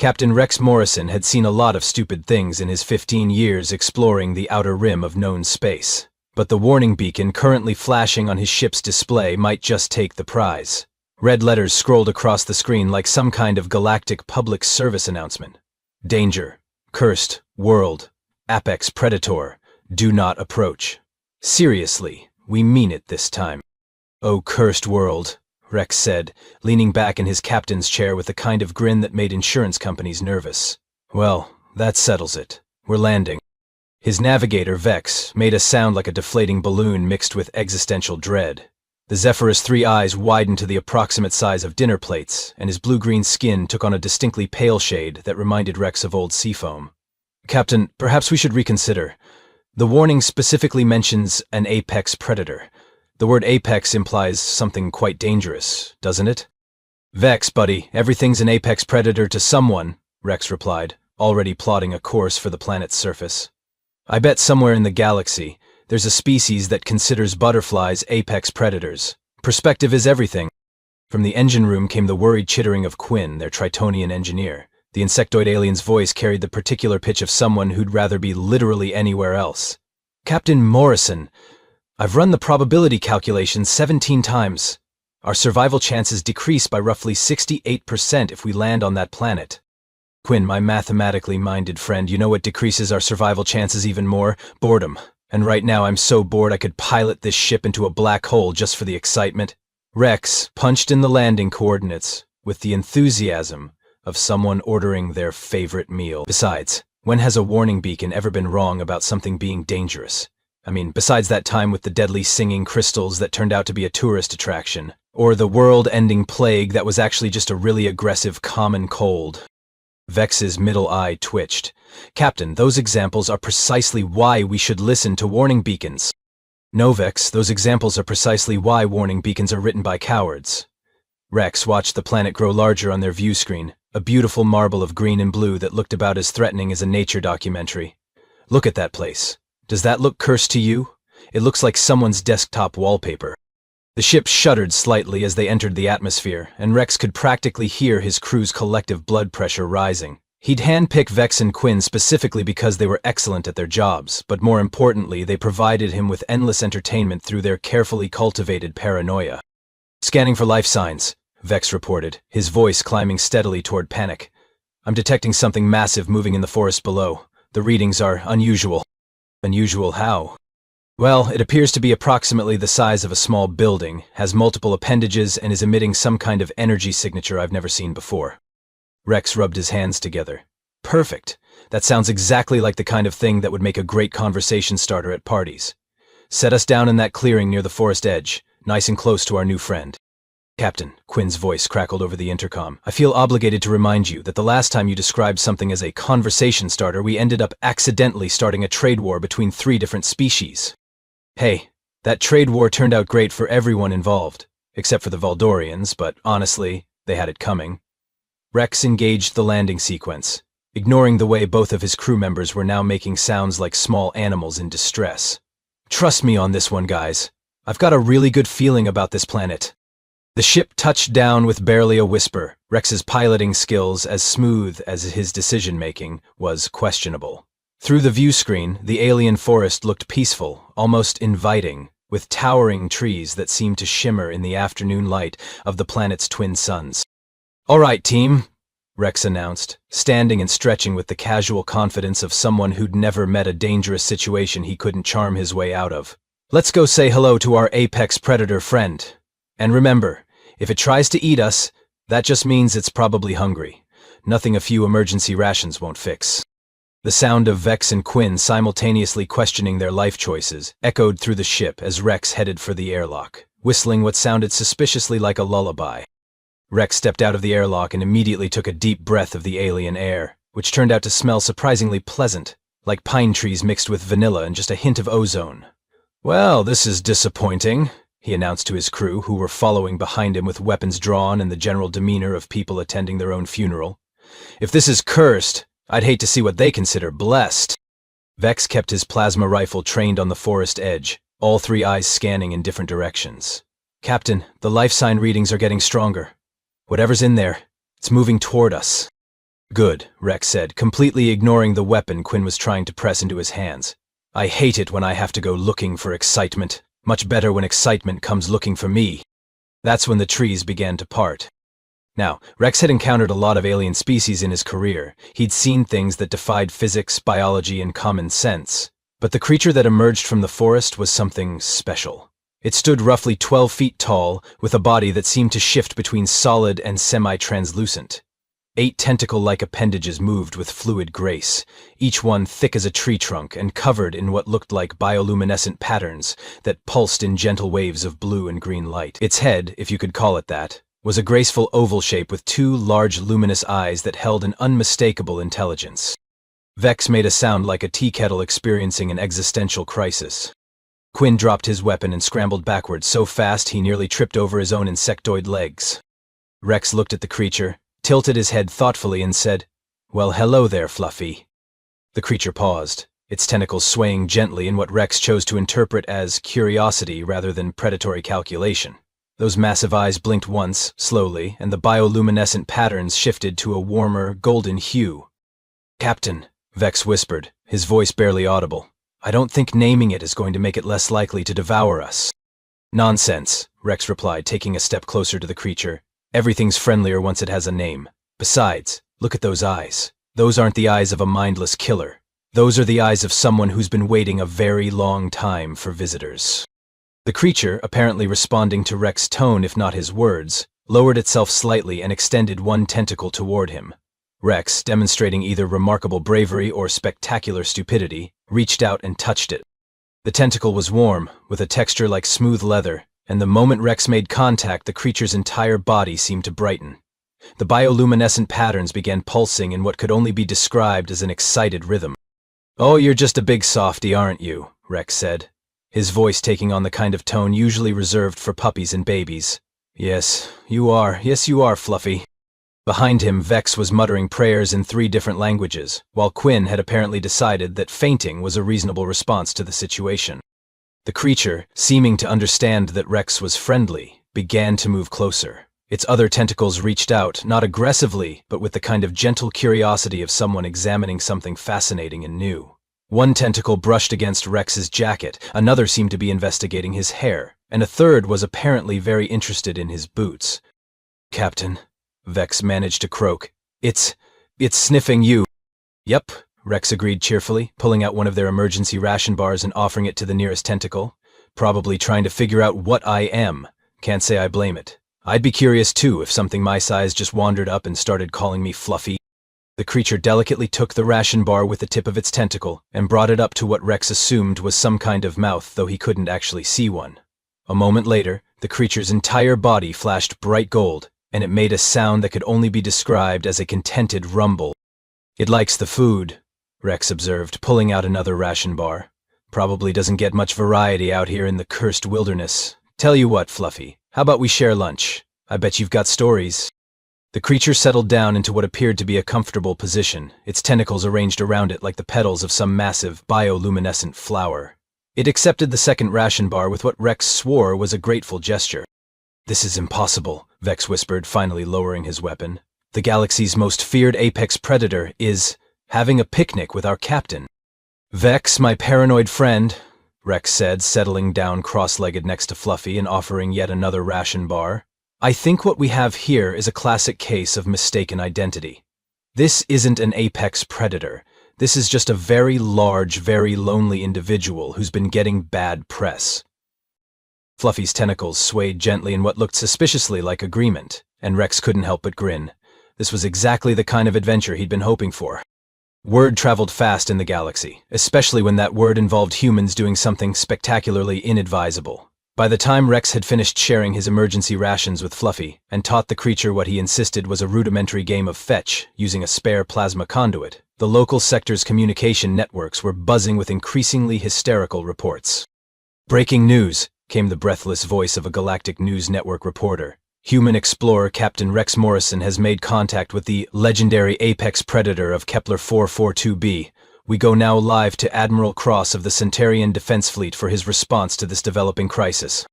Captain Rex Morrison had seen a lot of stupid things in his 15 years exploring the outer rim of known space. But the warning beacon currently flashing on his ship's display might just take the prize. Red letters scrolled across the screen like some kind of galactic public service announcement. Danger. Cursed. World. Apex Predator. Do not approach. Seriously, we mean it this time. Oh, cursed world, Rex said, leaning back in his captain's chair with the kind of grin that made insurance companies nervous. Well, that settles it. We're landing. His navigator, Vex, made a sound like a deflating balloon mixed with existential dread. The Zephyrus' 3 eyes widened to the approximate size of dinner plates, and his blue-green skin took on a distinctly pale shade that reminded Rex of old seafoam. Captain, perhaps we should reconsider. The warning specifically mentions an apex predator. The word apex implies something quite dangerous, doesn't it? Vex, buddy, everything's an apex predator to someone, Rex replied, already plotting a course for the planet's surface. I bet somewhere in the galaxy, there's a species that considers butterflies apex predators. Perspective is everything. From the engine room came the worried chittering of Quinn, their Tritonian engineer. The insectoid alien's voice carried the particular pitch of someone who'd rather be literally anywhere else. Captain Morrison, I've run the probability calculations 17 times. Our survival chances decrease by roughly 68% if we land on that planet. Quinn, my mathematically minded friend, you know what decreases our survival chances even more? Boredom. And right now I'm so bored I could pilot this ship into a black hole just for the excitement. Rex punched in the landing coordinates with the enthusiasm of someone ordering their favorite meal. Besides, when has a warning beacon ever been wrong about something being dangerous? I mean, besides that time with the deadly singing crystals that turned out to be a tourist attraction, or the world-ending plague that was actually just a really aggressive common cold. Vex's middle eye twitched. Captain, those examples are precisely why we should listen to warning beacons. No, Vex, those examples are precisely why warning beacons are written by cowards. Rex watched the planet grow larger on their view screen, a beautiful marble of green and blue that looked about as threatening as a nature documentary. Look at that place. Does that look cursed to you? It looks like someone's desktop wallpaper. The ship shuddered slightly as they entered the atmosphere, and Rex could practically hear his crew's collective blood pressure rising. He'd handpicked Vex and Quinn specifically because they were excellent at their jobs, but more importantly, they provided him with endless entertainment through their carefully cultivated paranoia. Scanning for life signs, Vex reported, his voice climbing steadily toward panic. I'm detecting something massive moving in the forest below. The readings are unusual. Unusual how? Well, it appears to be approximately the size of a small building, has multiple appendages, and is emitting some kind of energy signature I've never seen before. Rex rubbed his hands together. Perfect. That sounds exactly like the kind of thing that would make a great conversation starter at parties. Set us down in that clearing near the forest edge, nice and close to our new friend. Captain, Quinn's voice crackled over the intercom. I feel obligated to remind you that the last time you described something as a conversation starter, we ended up accidentally starting a trade war between 3 different species. Hey, that trade war turned out great for everyone involved, except for the Valdorians, but honestly, they had it coming. Rex engaged the landing sequence, ignoring the way both of his crew members were now making sounds like small animals in distress. Trust me on this one, guys. I've got a really good feeling about this planet. The ship touched down with barely a whisper. Rex's piloting skills, as smooth as his decision-making, was questionable. Through the view screen, the alien forest looked peaceful, almost inviting, with towering trees that seemed to shimmer in the afternoon light of the planet's twin suns. All right, team, Rex announced, standing and stretching with the casual confidence of someone who'd never met a dangerous situation he couldn't charm his way out of. Let's go say hello to our apex predator friend. And remember, if it tries to eat us, that just means it's probably hungry. Nothing a few emergency rations won't fix. The sound of Vex and Quinn simultaneously questioning their life choices echoed through the ship as Rex headed for the airlock, whistling what sounded suspiciously like a lullaby. Rex stepped out of the airlock and immediately took a deep breath of the alien air, which turned out to smell surprisingly pleasant, like pine trees mixed with vanilla and just a hint of ozone. Well, this is disappointing, he announced to his crew, who were following behind him with weapons drawn and the general demeanor of people attending their own funeral. If this is cursed, I'd hate to see what they consider blessed. Vex kept his plasma rifle trained on the forest edge, all 3 eyes scanning in different directions. Captain, the life sign readings are getting stronger. Whatever's in there, it's moving toward us. Good, Rex said, completely ignoring the weapon Quinn was trying to press into his hands. I hate it when I have to go looking for excitement. Much better when excitement comes looking for me. That's when the trees began to part. Now, Rex had encountered a lot of alien species in his career. He'd seen things that defied physics, biology, and common sense. But the creature that emerged from the forest was something special. It stood roughly 12 feet tall, with a body that seemed to shift between solid and semi-translucent. 8 tentacle-like appendages moved with fluid grace, each one thick as a tree trunk and covered in what looked like bioluminescent patterns that pulsed in gentle waves of blue and green light. Its head, if you could call it that, was a graceful oval shape with 2 large luminous eyes that held an unmistakable intelligence. Vex made a sound like a tea kettle experiencing an existential crisis. Quinn dropped his weapon and scrambled backwards so fast he nearly tripped over his own insectoid legs. Rex looked at the creature, tilted his head thoughtfully and said, "Well, hello there, Fluffy." The creature paused, its tentacles swaying gently in what Rex chose to interpret as curiosity rather than predatory calculation. Those massive eyes blinked once, slowly, and the bioluminescent patterns shifted to a warmer, golden hue. "Captain," Vex whispered, his voice barely audible, "I don't think naming it is going to make it less likely to devour us." "Nonsense," Rex replied, taking a step closer to the creature. "Everything's friendlier once it has a name. Besides, look at those eyes. Those aren't the eyes of a mindless killer. Those are the eyes of someone who's been waiting a very long time for visitors." The creature, apparently responding to Rex's tone if not his words, lowered itself slightly and extended one tentacle toward him. Rex, demonstrating either remarkable bravery or spectacular stupidity, reached out and touched it. The tentacle was warm, with a texture like smooth leather, and the moment Rex made contact, the creature's entire body seemed to brighten. The bioluminescent patterns began pulsing in what could only be described as an excited rhythm. "Oh, you're just a big softy, aren't you?" Rex said, his voice taking on the kind of tone usually reserved for puppies and babies. Yes, you are, Fluffy." Behind him, Vex was muttering prayers in 3 different languages, while Quinn had apparently decided that fainting was a reasonable response to the situation. The creature, seeming to understand that Rex was friendly, began to move closer. Its other tentacles reached out, not aggressively, but with the kind of gentle curiosity of someone examining something fascinating and new. One tentacle brushed against Rex's jacket, another seemed to be investigating his hair, and a third was apparently very interested in his boots. "Captain," Vex managed to croak, It's sniffing you." "Yep," Rex agreed cheerfully, pulling out one of their emergency ration bars and offering it to the nearest tentacle. "Probably trying to figure out what I am. Can't say I blame it. I'd be curious too if something my size just wandered up and started calling me Fluffy." The creature delicately took the ration bar with the tip of its tentacle and brought it up to what Rex assumed was some kind of mouth, though he couldn't actually see one. A moment later, the creature's entire body flashed bright gold, and it made a sound that could only be described as a contented rumble. "It likes the food," Rex observed, pulling out another ration bar. "Probably doesn't get much variety out here in the cursed wilderness. Tell you what, Fluffy, how about we share lunch? I bet you've got stories." The creature settled down into what appeared to be a comfortable position, its tentacles arranged around it like the petals of some massive, bioluminescent flower. It accepted the second ration bar with what Rex swore was a grateful gesture. "This is impossible," Vex whispered, finally lowering his weapon. "The galaxy's most feared apex predator is having a picnic with our captain." "Vex, my paranoid friend," Rex said, settling down cross-legged next to Fluffy and offering yet another ration bar. "I think what we have here is a classic case of mistaken identity. This isn't an apex predator. This is just a very large, very lonely individual who's been getting bad press." Fluffy's tentacles swayed gently in what looked suspiciously like agreement, and Rex couldn't help but grin. This was exactly the kind of adventure he'd been hoping for. Word traveled fast in the galaxy, especially when that word involved humans doing something spectacularly inadvisable. By the time Rex had finished sharing his emergency rations with Fluffy and taught the creature what he insisted was a rudimentary game of fetch using a spare plasma conduit, the local sector's communication networks were buzzing with increasingly hysterical reports. "Breaking news," came the breathless voice of a galactic news network reporter. "Human explorer Captain Rex Morrison has made contact with the legendary apex predator of Kepler 442b. We go now live to Admiral Cross of the Centurion Defense Fleet for his response to this developing crisis."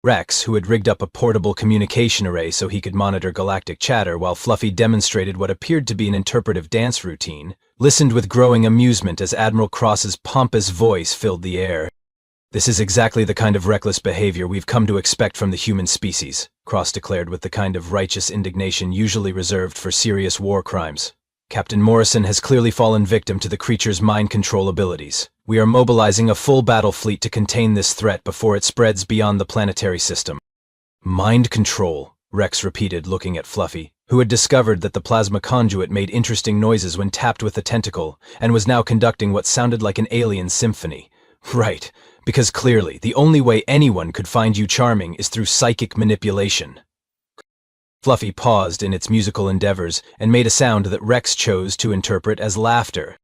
Rex, who had rigged up a portable communication array so he could monitor galactic chatter while Fluffy demonstrated what appeared to be an interpretive dance routine, listened with growing amusement as Admiral Cross's pompous voice filled the air. "This is exactly the kind of reckless behavior we've come to expect from the human species," Cross declared with the kind of righteous indignation usually reserved for serious war crimes. "Captain Morrison has clearly fallen victim to the creature's mind control abilities. We are mobilizing a full battle fleet to contain this threat before it spreads beyond the planetary system." "Mind control," Rex repeated, looking at Fluffy, who had discovered that the plasma conduit made interesting noises when tapped with a tentacle, and was now conducting what sounded like an alien symphony. "Right, because clearly, the only way anyone could find you charming is through psychic manipulation." Fluffy paused in its musical endeavors and made a sound that Rex chose to interpret as laughter.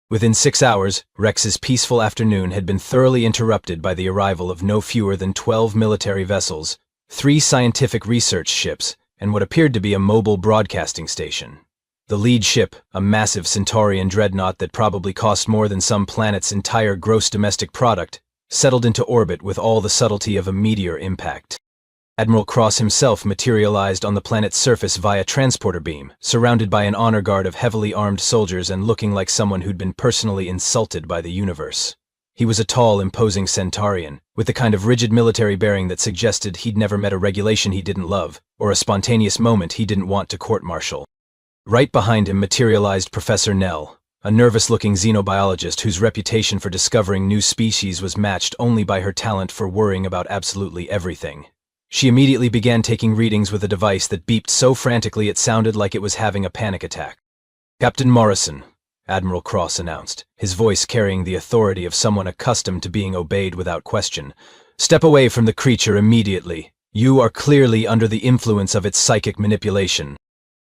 Within 6 hours, Rex's peaceful afternoon had been thoroughly interrupted by the arrival of no fewer than 12 military vessels, 3 scientific research ships, and what appeared to be a mobile broadcasting station. The lead ship, a massive Centaurian dreadnought that probably cost more than some planet's entire gross domestic product, settled into orbit with all the subtlety of a meteor impact. Admiral Cross himself materialized on the planet's surface via transporter beam, surrounded by an honor guard of heavily armed soldiers and looking like someone who'd been personally insulted by the universe. He was a tall, imposing Centaurian, with the kind of rigid military bearing that suggested he'd never met a regulation he didn't love, or a spontaneous moment he didn't want to court-martial. Right behind him materialized Professor Nell, a nervous-looking xenobiologist whose reputation for discovering new species was matched only by her talent for worrying about absolutely everything. She immediately began taking readings with a device that beeped so frantically it sounded like it was having a panic attack. "Captain Morrison," Admiral Cross announced, his voice carrying the authority of someone accustomed to being obeyed without question, "step away from the creature immediately. You are clearly under the influence of its psychic manipulation."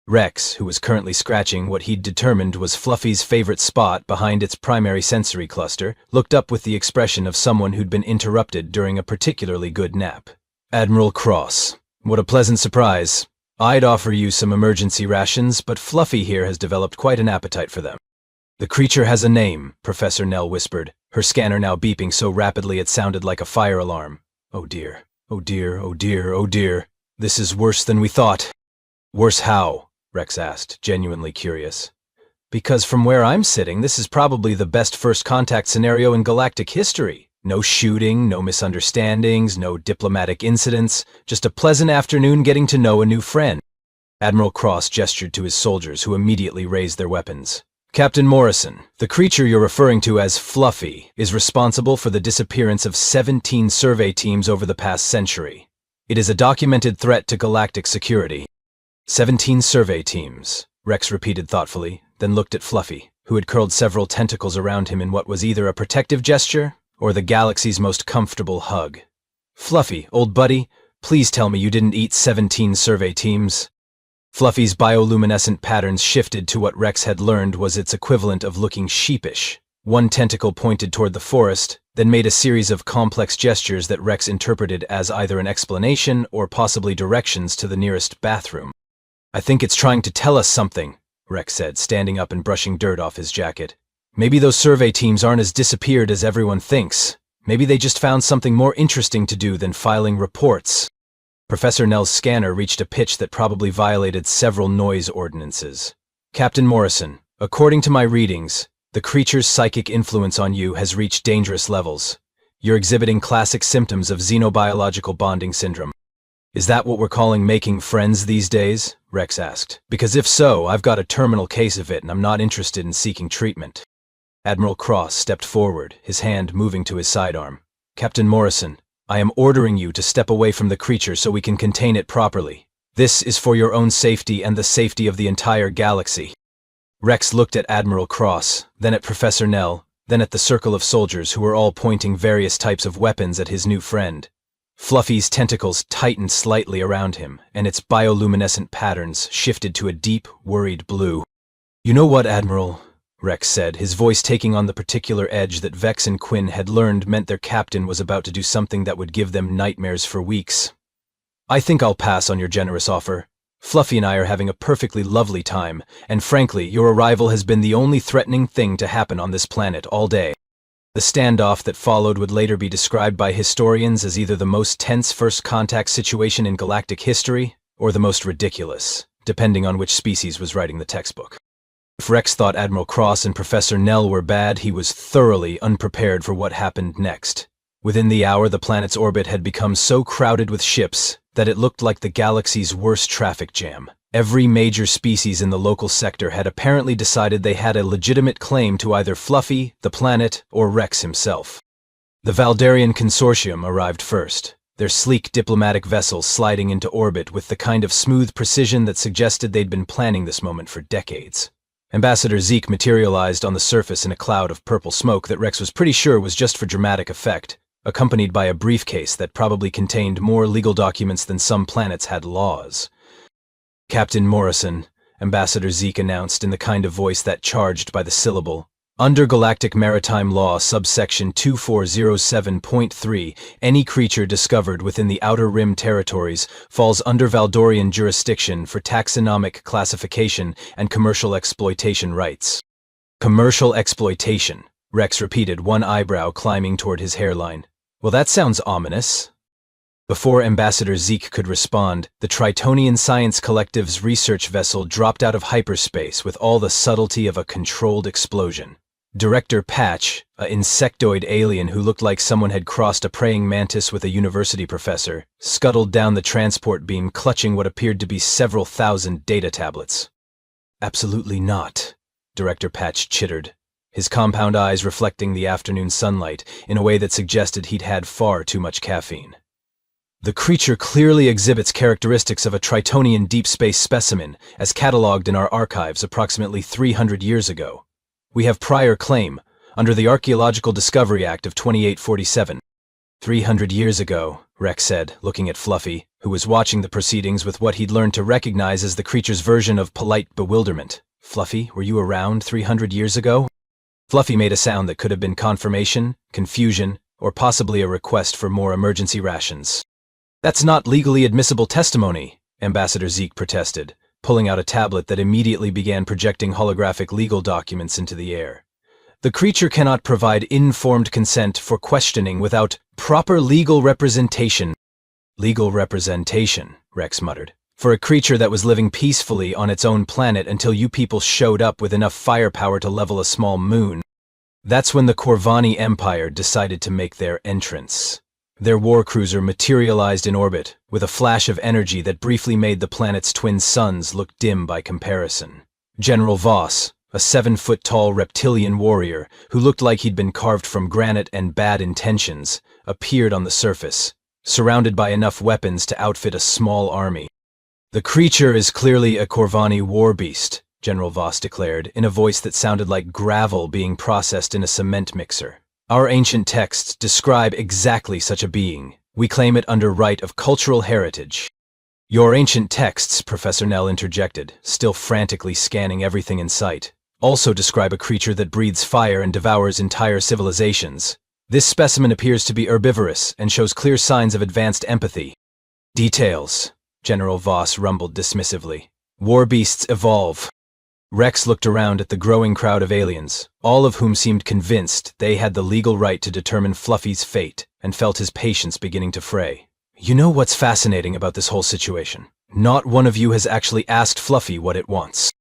Rex, who was currently scratching what he'd determined was Fluffy's favorite spot behind its primary sensory cluster, looked up with the expression of someone who'd been interrupted during a particularly good nap. "Admiral Cross, what a pleasant surprise. I'd offer you some emergency rations, but Fluffy here has developed quite an appetite for them." "The creature has a name," Professor Nell whispered, her scanner now beeping so rapidly it sounded like a fire alarm. "Oh dear, oh dear, oh dear, oh dear. This is worse than we thought." "Worse how?" Rex asked, genuinely curious. "Because from where I'm sitting, this is probably the best first contact scenario in galactic history. No shooting, no misunderstandings, no diplomatic incidents, just a pleasant afternoon getting to know a new friend." Admiral Cross gestured to his soldiers, who immediately raised their weapons. "Captain Morrison, the creature you're referring to as Fluffy is responsible for the disappearance of 17 survey teams over the past century. It is a documented threat to galactic security." 17 survey teams, Rex repeated thoughtfully, then looked at Fluffy, who had curled several tentacles around him in what was either a protective gesture or the galaxy's most comfortable hug. "Fluffy, old buddy, please tell me you didn't eat 17 survey teams." Fluffy's bioluminescent patterns shifted to what Rex had learned was its equivalent of looking sheepish. One tentacle pointed toward the forest, then made a series of complex gestures that Rex interpreted as either an explanation or possibly directions to the nearest bathroom. "I think it's trying to tell us something," Rex said, standing up and brushing dirt off his jacket. "Maybe those survey teams aren't as disappeared as everyone thinks. Maybe they just found something more interesting to do than filing reports." Professor Nell's scanner reached a pitch that probably violated several noise ordinances. "Captain Morrison, according to my readings, the creature's psychic influence on you has reached dangerous levels. You're exhibiting classic symptoms of xenobiological bonding syndrome." "Is that what we're calling making friends these days?" Rex asked. "Because if so, I've got a terminal case of it and I'm not interested in seeking treatment." Admiral Cross stepped forward, his hand moving to his sidearm. "Captain Morrison, I am ordering you to step away from the creature so we can contain it properly. This is for your own safety and the safety of the entire galaxy." Rex looked at Admiral Cross, then at Professor Nell, then at the circle of soldiers who were all pointing various types of weapons at his new friend. Fluffy's tentacles tightened slightly around him, and its bioluminescent patterns shifted to a deep, worried blue. "You know what, Admiral?" Rex said, his voice taking on the particular edge that Vex and Quinn had learned meant their captain was about to do something that would give them nightmares for weeks. "I think I'll pass on your generous offer. Fluffy and I are having a perfectly lovely time, and frankly, your arrival has been the only threatening thing to happen on this planet all day." The The standoff that followed would later be described by historians as either the most tense first contact situation in galactic history or the most ridiculous, depending on which species was writing the textbook. If Rex thought Admiral Cross and Professor Nell were bad, he was thoroughly unprepared for what happened next. Within the hour, the planet's orbit had become so crowded with ships that it looked like the galaxy's worst traffic jam. Every major species in the local sector had apparently decided they had a legitimate claim to either Fluffy, the planet, or Rex himself. The Valdarian Consortium arrived first, their sleek diplomatic vessel sliding into orbit with the kind of smooth precision that suggested they'd been planning this moment for decades. Ambassador Zeke materialized on the surface in a cloud of purple smoke that Rex was pretty sure was just for dramatic effect, accompanied by a briefcase that probably contained more legal documents than some planets had laws. Captain Morrison, Ambassador Zeke announced in the kind of voice that charged by the syllable. Under Galactic Maritime Law, subsection 2407.3, any creature discovered within the Outer Rim territories falls under Valdorian jurisdiction for taxonomic classification and commercial exploitation rights. Commercial exploitation, Rex repeated, one eyebrow climbing toward his hairline. Well, that sounds ominous. Before Ambassador Zeke could respond, the Tritonian Science Collective's research vessel dropped out of hyperspace with all the subtlety of a controlled explosion. Director Patch, an insectoid alien who looked like someone had crossed a praying mantis with a university professor, scuttled down the transport beam clutching what appeared to be several thousand data tablets. Absolutely not, Director Patch chittered, his compound eyes reflecting the afternoon sunlight in a way that suggested he'd had far too much caffeine. The creature clearly exhibits characteristics of a Tritonian deep space specimen, as catalogued in our archives approximately 300 years ago. We have prior claim, under the Archaeological Discovery Act of 2847. 300 years ago, Rex said, looking at Fluffy, who was watching the proceedings with what he'd learned to recognize as the creature's version of polite bewilderment. Fluffy, were you around 300 years ago? Fluffy made a sound that could have been confirmation, confusion, or possibly a request for more emergency rations. That's not legally admissible testimony, Ambassador Zeke protested, pulling out a tablet that immediately began projecting holographic legal documents into the air. The creature cannot provide informed consent for questioning without proper legal representation. Legal representation, Rex muttered, for a creature that was living peacefully on its own planet until you people showed up with enough firepower to level a small moon. That's when the Corvani Empire decided to make their entrance. Their war cruiser materialized in orbit, with a flash of energy that briefly made the planet's twin suns look dim by comparison. General Voss, a 7-foot-tall reptilian warrior who looked like he'd been carved from granite and bad intentions, appeared on the surface, surrounded by enough weapons to outfit a small army. The creature is clearly a Corvani war beast, General Voss declared, in a voice that sounded like gravel being processed in a cement mixer. Our ancient texts describe exactly such a being. We claim it under right of cultural heritage. Your ancient texts, Professor Nell interjected, still frantically scanning everything in sight, also describe a creature that breathes fire and devours entire civilizations. This specimen appears to be herbivorous and shows clear signs of advanced empathy. Details, General Voss rumbled dismissively. War beasts evolve. Rex looked around at the growing crowd of aliens, all of whom seemed convinced they had the legal right to determine Fluffy's fate, and felt his patience beginning to fray. You know what's fascinating about this whole situation? Not one of you has actually asked Fluffy what it wants.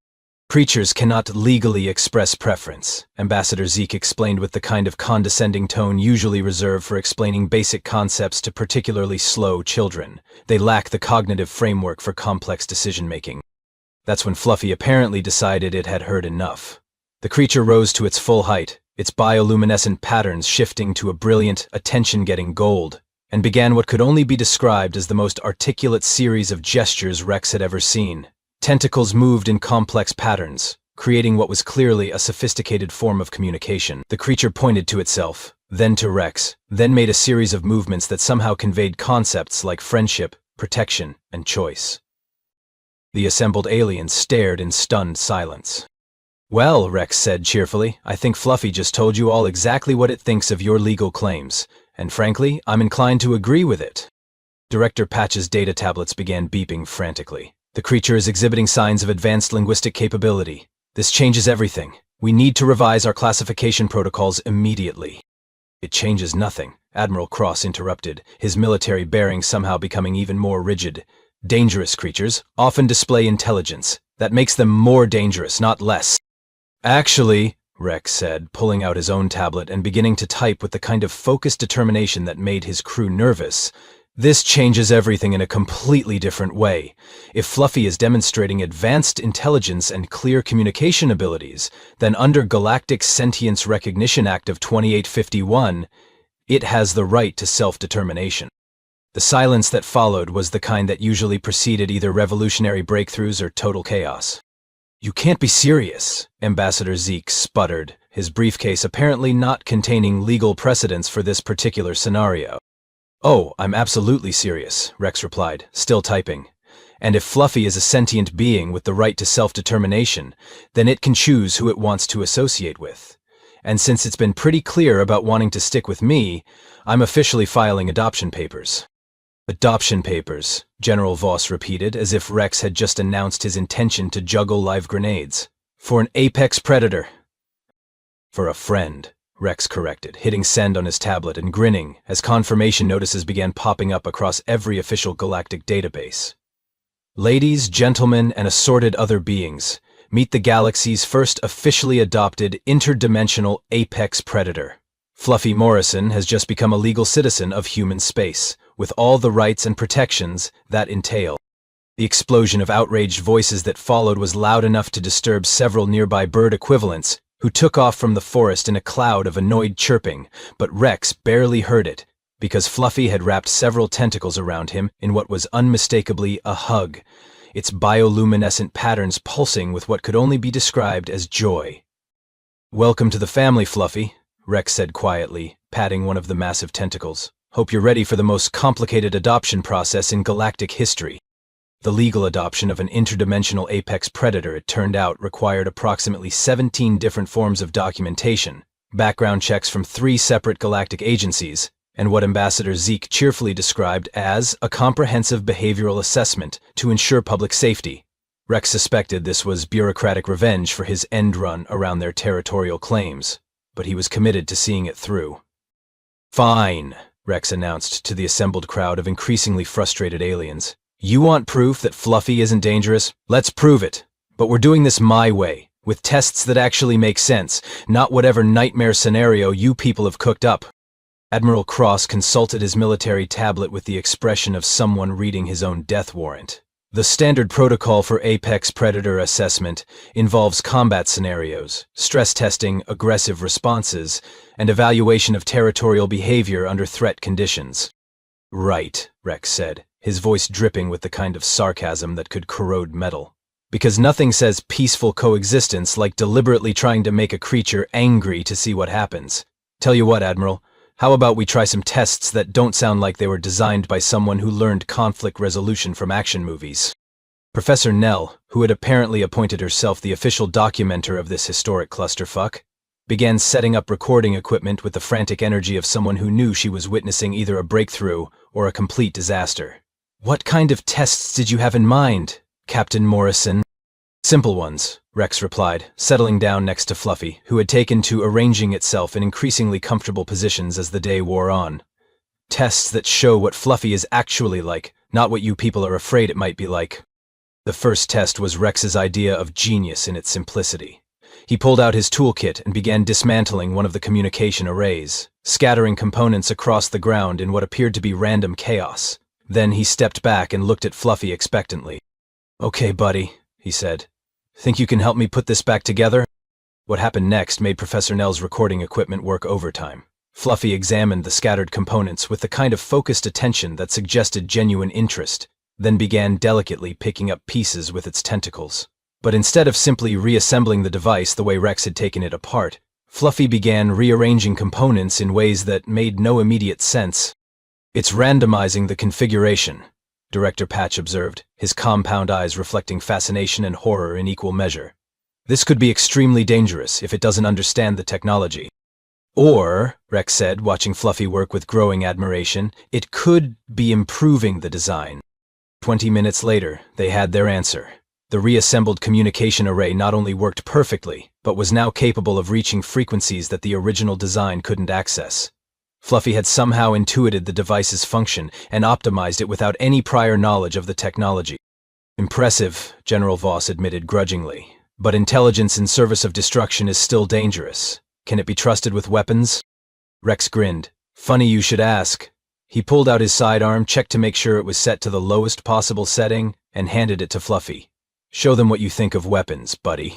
Creatures cannot legally express preference, Ambassador Zeke explained with the kind of condescending tone usually reserved for explaining basic concepts to particularly slow children. They lack the cognitive framework for complex decision-making. That's when Fluffy apparently decided it had heard enough. The creature rose to its full height, its bioluminescent patterns shifting to a brilliant, attention-getting gold, and began what could only be described as the most articulate series of gestures Rex had ever seen. Tentacles moved in complex patterns, creating what was clearly a sophisticated form of communication. The creature pointed to itself, then to Rex, then made a series of movements that somehow conveyed concepts like friendship, protection, and choice. The assembled aliens stared in stunned silence. Well, Rex said cheerfully, I think Fluffy just told you all exactly what it thinks of your legal claims, and frankly, I'm inclined to agree with it. Director Patch's data tablets began beeping frantically. The creature is exhibiting signs of advanced linguistic capability. This changes everything. We need to revise our classification protocols immediately. It changes nothing, Admiral Cross interrupted, his military bearing somehow becoming even more rigid. Dangerous creatures often display intelligence. That makes them more dangerous, not less. Actually, Rex said, pulling out his own tablet and beginning to type with the kind of focused determination that made his crew nervous, this changes everything in a completely different way. If Fluffy is demonstrating advanced intelligence and clear communication abilities, then under Galactic Sentience Recognition Act of 2851, it has the right to self-determination. The silence that followed was the kind that usually preceded either revolutionary breakthroughs or total chaos. "You can't be serious," Ambassador Zeke sputtered, his briefcase apparently not containing legal precedents for this particular scenario. "Oh, I'm absolutely serious," Rex replied, still typing. "And if Fluffy is a sentient being with the right to self-determination, then it can choose who it wants to associate with. And since it's been pretty clear about wanting to stick with me, I'm officially filing adoption papers." "Adoption papers," General Voss repeated, as if Rex had just announced his intention to juggle live grenades. "For an apex predator." "For a friend," Rex corrected, hitting send on his tablet and grinning as confirmation notices began popping up across every official galactic database. "Ladies, gentlemen, and assorted other beings, meet the galaxy's first officially adopted interdimensional apex predator. Fluffy Morrison has just become a legal citizen of human space, with all the rights and protections that entail." The explosion of outraged voices that followed was loud enough to disturb several nearby bird equivalents, who took off from the forest in a cloud of annoyed chirping, but Rex barely heard it, because Fluffy had wrapped several tentacles around him in what was unmistakably a hug, its bioluminescent patterns pulsing with what could only be described as joy. "Welcome to the family, Fluffy," Rex said quietly, patting one of the massive tentacles. "Hope you're ready for the most complicated adoption process in galactic history." The legal adoption of an interdimensional apex predator, it turned out, required approximately 17 different forms of documentation, background checks from 3 separate galactic agencies, and what Ambassador Zeke cheerfully described as a comprehensive behavioral assessment to ensure public safety. Rex suspected this was bureaucratic revenge for his end run around their territorial claims, but he was committed to seeing it through. "Fine," Rex announced to the assembled crowd of increasingly frustrated aliens. "You want proof that Fluffy isn't dangerous? Let's prove it. But we're doing this my way, with tests that actually make sense, not whatever nightmare scenario you people have cooked up." Admiral Cross consulted his military tablet with the expression of someone reading his own death warrant. "The standard protocol for apex predator assessment involves combat scenarios, stress testing, aggressive responses, and evaluation of territorial behavior under threat conditions." "Right," Rex said, his voice dripping with the kind of sarcasm that could corrode metal. "Because nothing says peaceful coexistence like deliberately trying to make a creature angry to see what happens. Tell you what, Admiral, how about we try some tests that don't sound like they were designed by someone who learned conflict resolution from action movies?" Professor Nell, who had apparently appointed herself the official documenter of this historic clusterfuck, began setting up recording equipment with the frantic energy of someone who knew she was witnessing either a breakthrough or a complete disaster. "What kind of tests did you have in mind, Captain Morrison?" "Simple ones," Rex replied, settling down next to Fluffy, who had taken to arranging itself in increasingly comfortable positions as the day wore on. "Tests that show what Fluffy is actually like, not what you people are afraid it might be like." The first test was Rex's idea of genius in its simplicity. He pulled out his toolkit and began dismantling one of the communication arrays, scattering components across the ground in what appeared to be random chaos. Then he stepped back and looked at Fluffy expectantly. "Okay, buddy," he said. "Think you can help me put this back together?" What happened next made Professor Nell's recording equipment work overtime. Fluffy examined the scattered components with the kind of focused attention that suggested genuine interest, then began delicately picking up pieces with its tentacles. But instead of simply reassembling the device the way Rex had taken it apart, Fluffy began rearranging components in ways that made no immediate sense. "It's randomizing the configuration," Director Patch observed, his compound eyes reflecting fascination and horror in equal measure. "This could be extremely dangerous if it doesn't understand the technology. Or," Rex said, watching Fluffy work with growing admiration, "it could be improving the design." 20 minutes later, they had their answer. The reassembled communication array not only worked perfectly, but was now capable of reaching frequencies that the original design couldn't access. Fluffy had somehow intuited the device's function and optimized it without any prior knowledge of the technology. Impressive, General Voss admitted grudgingly. But intelligence in service of destruction is still dangerous. Can it be trusted with weapons? Rex grinned. Funny you should ask. He pulled out his sidearm, checked to make sure it was set to the lowest possible setting, and handed it to Fluffy. Show them what you think of weapons, buddy.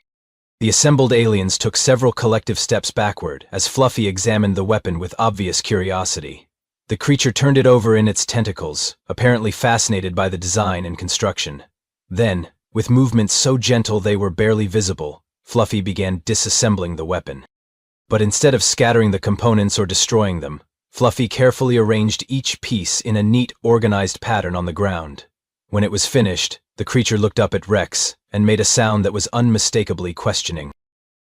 The assembled aliens took several collective steps backward as Fluffy examined the weapon with obvious curiosity. The creature turned it over in its tentacles, apparently fascinated by the design and construction. Then, with movements so gentle they were barely visible, Fluffy began disassembling the weapon. But instead of scattering the components or destroying them, Fluffy carefully arranged each piece in a neat, organized pattern on the ground. When it was finished, the creature looked up at Rex and made a sound that was unmistakably questioning.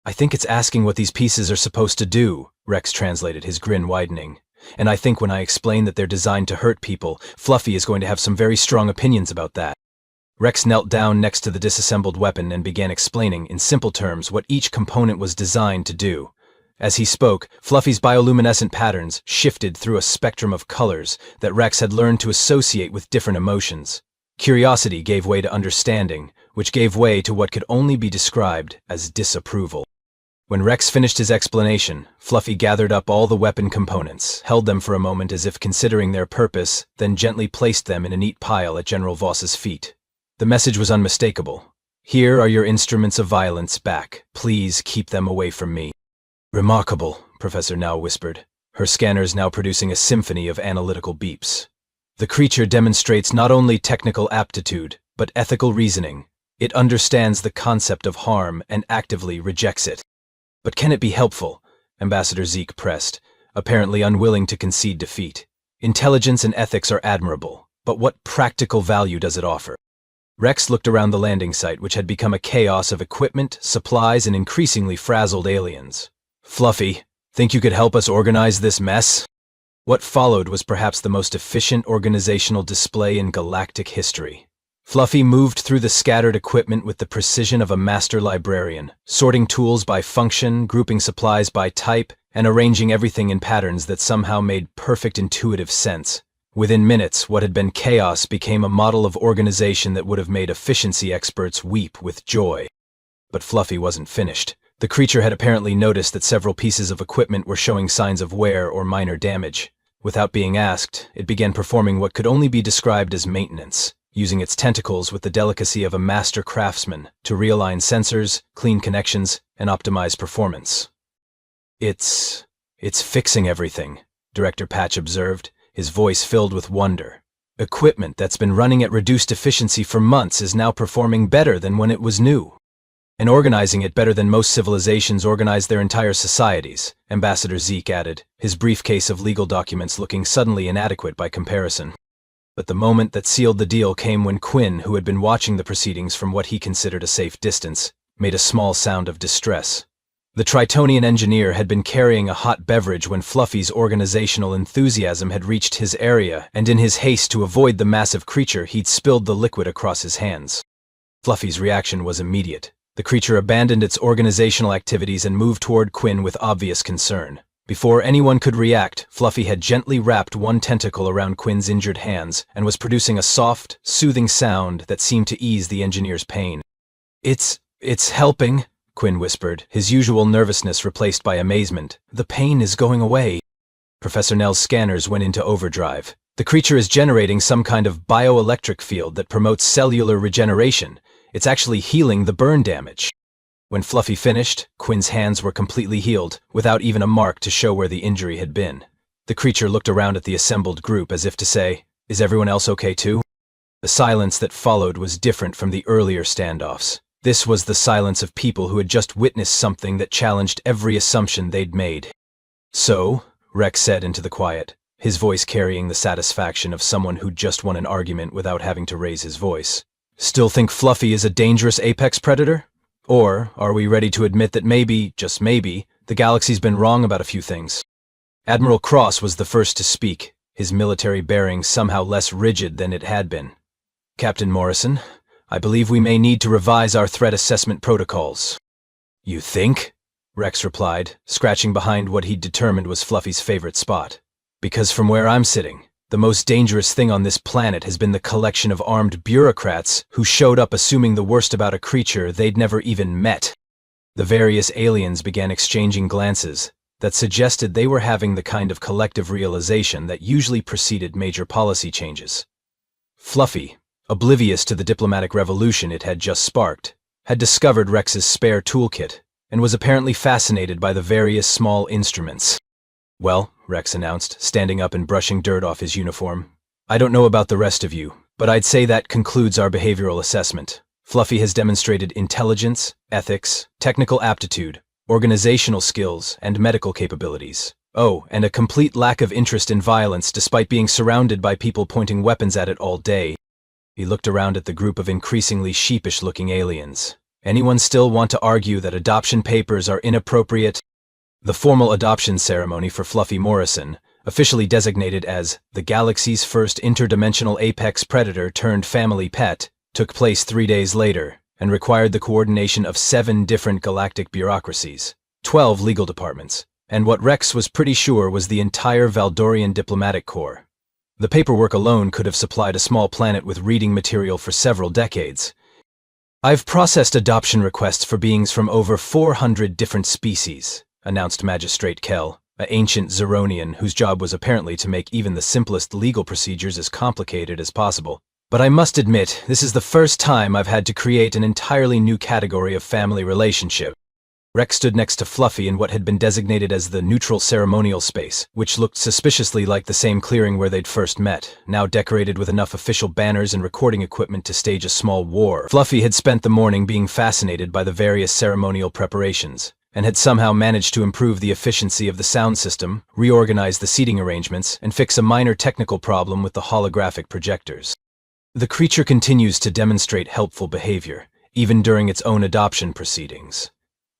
I think it's asking what these pieces are supposed to do, Rex translated, his grin widening. And I think when I explain that they're designed to hurt people, Fluffy is going to have some very strong opinions about that. Rex knelt down next to the disassembled weapon and began explaining, in simple terms, what each component was designed to do. As he spoke, Fluffy's bioluminescent patterns shifted through a spectrum of colors that Rex had learned to associate with different emotions. Curiosity gave way to understanding, which gave way to what could only be described as disapproval. When Rex finished his explanation, Fluffy gathered up all the weapon components, held them for a moment as if considering their purpose, then gently placed them in a neat pile at General Voss's feet. The message was unmistakable. Here are your instruments of violence back. Please keep them away from me. Remarkable, Professor Now whispered, her scanners now producing a symphony of analytical beeps. The creature demonstrates not only technical aptitude, but ethical reasoning. It understands the concept of harm and actively rejects it. But can it be helpful? Ambassador Zeke pressed, apparently unwilling to concede defeat. Intelligence and ethics are admirable, but what practical value does it offer? Rex looked around the landing site, which had become a chaos of equipment, supplies, and increasingly frazzled aliens. Fluffy, think you could help us organize this mess? What followed was perhaps the most efficient organizational display in galactic history. Fluffy moved through the scattered equipment with the precision of a master librarian, sorting tools by function, grouping supplies by type, and arranging everything in patterns that somehow made perfect intuitive sense. Within minutes, what had been chaos became a model of organization that would have made efficiency experts weep with joy. But Fluffy wasn't finished. The creature had apparently noticed that several pieces of equipment were showing signs of wear or minor damage. Without being asked, it began performing what could only be described as maintenance, using its tentacles with the delicacy of a master craftsman to realign sensors, clean connections, and optimize performance. It's fixing everything, Director Patch observed, his voice filled with wonder. Equipment that's been running at reduced efficiency for months is now performing better than when it was new. And organizing it better than most civilizations organize their entire societies, Ambassador Zeke added, his briefcase of legal documents looking suddenly inadequate by comparison. But the moment that sealed the deal came when Quinn, who had been watching the proceedings from what he considered a safe distance, made a small sound of distress. The Tritonian engineer had been carrying a hot beverage when Fluffy's organizational enthusiasm had reached his area, and in his haste to avoid the massive creature, he'd spilled the liquid across his hands. Fluffy's reaction was immediate. The creature abandoned its organizational activities and moved toward Quinn with obvious concern. Before anyone could react, Fluffy had gently wrapped one tentacle around Quinn's injured hands and was producing a soft, soothing sound that seemed to ease the engineer's pain. It's helping, Quinn whispered, his usual nervousness replaced by amazement. The pain is going away. Professor Nell's scanners went into overdrive. The creature is generating some kind of bioelectric field that promotes cellular regeneration. It's actually healing the burn damage. When Fluffy finished, Quinn's hands were completely healed, without even a mark to show where the injury had been. The creature looked around at the assembled group as if to say, "Is everyone else okay too?" The silence that followed was different from the earlier standoffs. This was the silence of people who had just witnessed something that challenged every assumption they'd made. "So," Rex said into the quiet, his voice carrying the satisfaction of someone who'd just won an argument without having to raise his voice. "Still think Fluffy is a dangerous apex predator? Or are we ready to admit that maybe, just maybe, the galaxy's been wrong about a few things?" Admiral Cross was the first to speak, his military bearing somehow less rigid than it had been. "Captain Morrison, I believe we may need to revise our threat assessment protocols." "You think?" Rex replied, scratching behind what he'd determined was Fluffy's favorite spot. Because from where I'm sitting, the most dangerous thing on this planet has been the collection of armed bureaucrats who showed up assuming the worst about a creature they'd never even met. The various aliens began exchanging glances that suggested they were having the kind of collective realization that usually preceded major policy changes. Fluffy, oblivious to the diplomatic revolution it had just sparked, had discovered Rex's spare toolkit and was apparently fascinated by the various small instruments. "Well," Rex announced, standing up and brushing dirt off his uniform, "I don't know about the rest of you, but I'd say that concludes our behavioral assessment. Fluffy has demonstrated intelligence, ethics, technical aptitude, organizational skills, and medical capabilities. Oh, and a complete lack of interest in violence despite being surrounded by people pointing weapons at it all day." He looked around at the group of increasingly sheepish-looking aliens. "Anyone still want to argue that adoption papers are inappropriate?" The formal adoption ceremony for Fluffy Morrison, officially designated as the galaxy's first interdimensional apex predator turned family pet, took place 3 days later and required the coordination of 7 different galactic bureaucracies, 12 legal departments, and what Rex was pretty sure was the entire Valdorian diplomatic corps. The paperwork alone could have supplied a small planet with reading material for several decades. "I've processed adoption requests for beings from over 400 different species," announced Magistrate Kell, an ancient Zeronian whose job was apparently to make even the simplest legal procedures as complicated as possible. "But I must admit, this is the first time I've had to create an entirely new category of family relationship." Rex stood next to Fluffy in what had been designated as the neutral ceremonial space, which looked suspiciously like the same clearing where they'd first met, now decorated with enough official banners and recording equipment to stage a small war. Fluffy had spent the morning being fascinated by the various ceremonial preparations, and had somehow managed to improve the efficiency of the sound system, reorganize the seating arrangements, and fix a minor technical problem with the holographic projectors. "The creature continues to demonstrate helpful behavior, even during its own adoption proceedings,"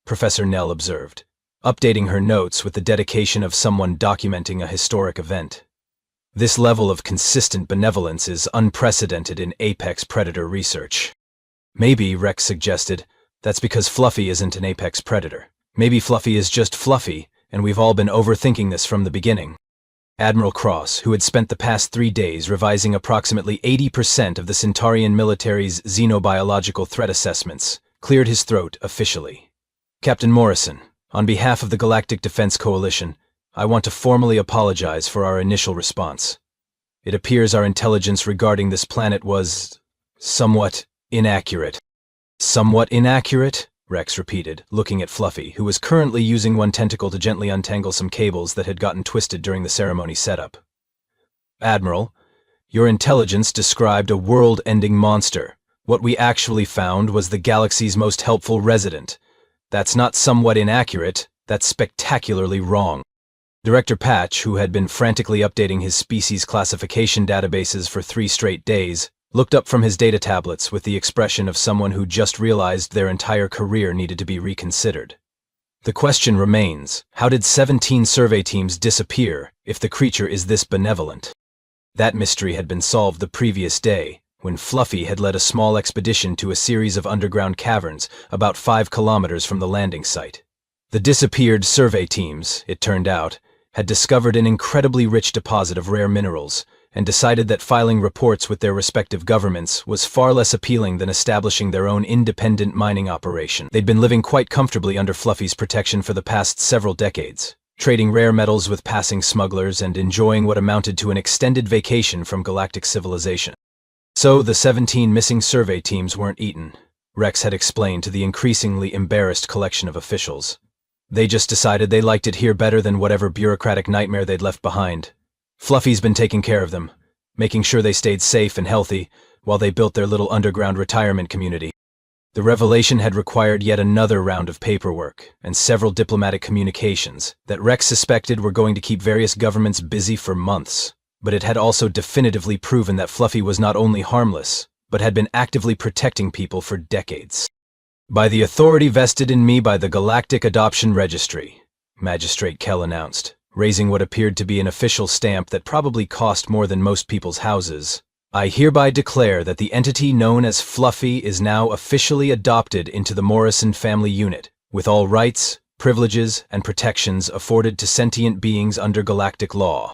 Professor Nell observed, updating her notes with the dedication of someone documenting a historic event. "This level of consistent benevolence is unprecedented in apex predator research." "Maybe," Rex suggested, "that's because Fluffy isn't an apex predator. Maybe Fluffy is just Fluffy, and we've all been overthinking this from the beginning." Admiral Cross, who had spent the past 3 days revising approximately 80% of the Centaurian military's xenobiological threat assessments, cleared his throat officially. "Captain Morrison, on behalf of the Galactic Defense Coalition, I want to formally apologize for our initial response. It appears our intelligence regarding this planet was somewhat inaccurate." "Somewhat inaccurate?" Rex repeated, looking at Fluffy, who was currently using one tentacle to gently untangle some cables that had gotten twisted during the ceremony setup. "Admiral, your intelligence described a world-ending monster. What we actually found was the galaxy's most helpful resident. That's not somewhat inaccurate, that's spectacularly wrong." Director Patch, who had been frantically updating his species classification databases for 3 straight days, looked up from his data tablets with the expression of someone who just realized their entire career needed to be reconsidered. "The question remains, how did 17 survey teams disappear if the creature is this benevolent?" That mystery had been solved the previous day, when Fluffy had led a small expedition to a series of underground caverns about 5 kilometers from the landing site. The disappeared survey teams, it turned out, had discovered an incredibly rich deposit of rare minerals, and decided that filing reports with their respective governments was far less appealing than establishing their own independent mining operation. They'd been living quite comfortably under Fluffy's protection for the past several decades, trading rare metals with passing smugglers and enjoying what amounted to an extended vacation from galactic civilization. So the 17 missing survey teams weren't eaten, Rex had explained to the increasingly embarrassed collection of officials. They just decided they liked it here better than whatever bureaucratic nightmare they'd left behind. Fluffy's been taking care of them, making sure they stayed safe and healthy while they built their little underground retirement community. The revelation had required yet another round of paperwork and several diplomatic communications that Rex suspected were going to keep various governments busy for months. But it had also definitively proven that Fluffy was not only harmless, but had been actively protecting people for decades. "By the authority vested in me by the Galactic Adoption Registry," Magistrate Kell announced, raising what appeared to be an official stamp that probably cost more than most people's houses, "I hereby declare that the entity known as Fluffy is now officially adopted into the Morrison family unit, with all rights, privileges, and protections afforded to sentient beings under galactic law."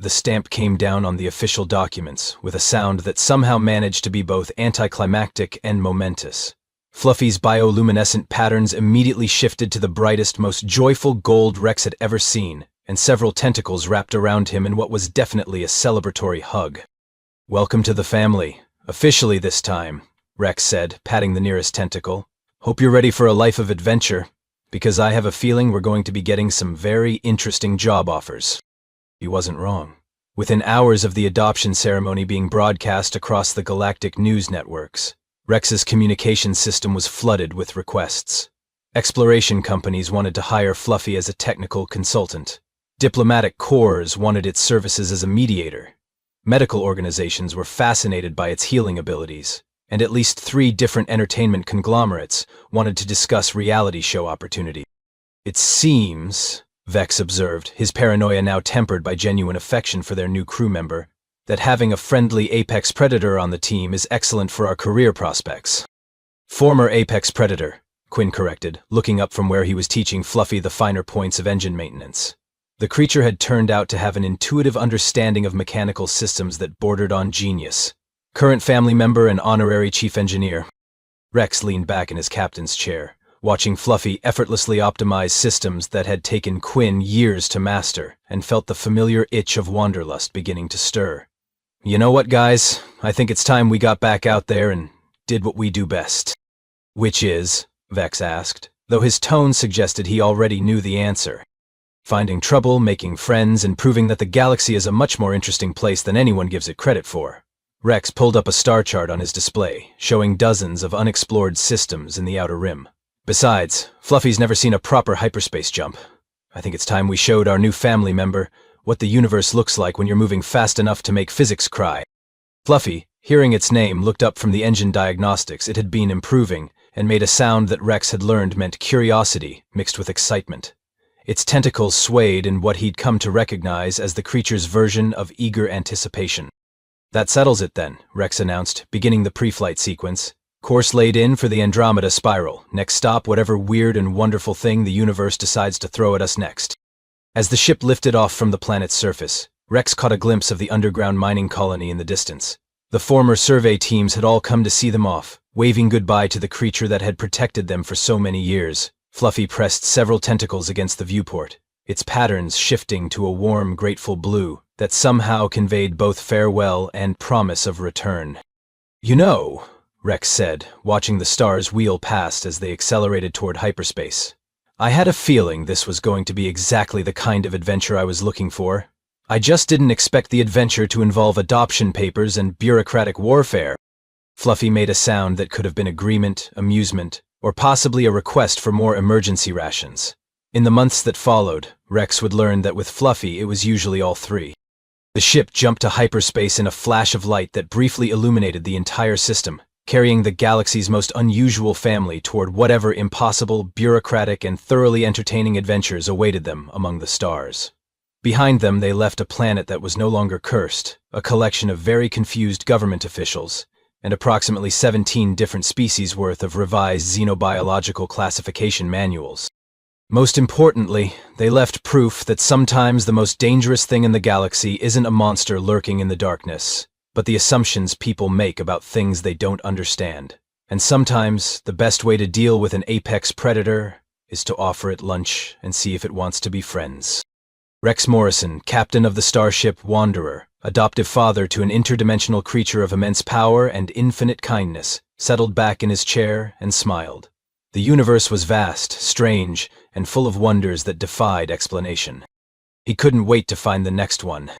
The stamp came down on the official documents, with a sound that somehow managed to be both anticlimactic and momentous. Fluffy's bioluminescent patterns immediately shifted to the brightest, most joyful gold Rex had ever seen, and several tentacles wrapped around him in what was definitely a celebratory hug. "Welcome to the family, officially this time," Rex said, patting the nearest tentacle. "Hope you're ready for a life of adventure, because I have a feeling we're going to be getting some very interesting job offers." He wasn't wrong. Within hours of the adoption ceremony being broadcast across the galactic news networks, Rex's communication system was flooded with requests. Exploration companies wanted to hire Fluffy as a technical consultant. Diplomatic corps wanted its services as a mediator. Medical organizations were fascinated by its healing abilities, and at least 3 different entertainment conglomerates wanted to discuss reality show opportunities. "It seems," Vex observed, his paranoia now tempered by genuine affection for their new crew member, "that having a friendly apex predator on the team is excellent for our career prospects." "Former apex predator," Quinn corrected, looking up from where he was teaching Fluffy the finer points of engine maintenance. The creature had turned out to have an intuitive understanding of mechanical systems that bordered on genius. "Current family member and honorary chief engineer." Rex leaned back in his captain's chair, watching Fluffy effortlessly optimize systems that had taken Quinn years to master, and felt the familiar itch of wanderlust beginning to stir. "You know what, guys? I think it's time we got back out there and did what we do best." "Which is?" Vex asked, though his tone suggested he already knew the answer. "Finding trouble, making friends, and proving that the galaxy is a much more interesting place than anyone gives it credit for." Rex pulled up a star chart on his display, showing dozens of unexplored systems in the outer rim. "Besides, Fluffy's never seen a proper hyperspace jump. I think it's time we showed our new family member what the universe looks like when you're moving fast enough to make physics cry." Fluffy, hearing its name, looked up from the engine diagnostics it had been improving and made a sound that Rex had learned meant curiosity mixed with excitement. Its tentacles swayed in what he'd come to recognize as the creature's version of eager anticipation. "That settles it then," Rex announced, beginning the pre-flight sequence. "Course laid in for the Andromeda Spiral. Next stop, whatever weird and wonderful thing the universe decides to throw at us next." As the ship lifted off from the planet's surface, Rex caught a glimpse of the underground mining colony in the distance. The former survey teams had all come to see them off, waving goodbye to the creature that had protected them for so many years. Fluffy pressed several tentacles against the viewport, its patterns shifting to a warm, grateful blue that somehow conveyed both farewell and promise of return. "You know," Rex said, watching the stars wheel past as they accelerated toward hyperspace, "I had a feeling this was going to be exactly the kind of adventure I was looking for. I just didn't expect the adventure to involve adoption papers and bureaucratic warfare." Fluffy made a sound that could have been agreement, amusement, or possibly a request for more emergency rations. In the months that followed, Rex would learn that with Fluffy it was usually all 3. The ship jumped to hyperspace in a flash of light that briefly illuminated the entire system, carrying the galaxy's most unusual family toward whatever impossible, bureaucratic, and thoroughly entertaining adventures awaited them among the stars. Behind them they left a planet that was no longer cursed, a collection of very confused government officials, and approximately 17 different species worth of revised xenobiological classification manuals. Most importantly, they left proof that sometimes the most dangerous thing in the galaxy isn't a monster lurking in the darkness, but the assumptions people make about things they don't understand. And sometimes the best way to deal with an apex predator is to offer it lunch and see if it wants to be friends. Rex Morrison, captain of the starship Wanderer, adoptive father to an interdimensional creature of immense power and infinite kindness, settled back in his chair and smiled. The universe was vast, strange, and full of wonders that defied explanation. He couldn't wait to find the next one.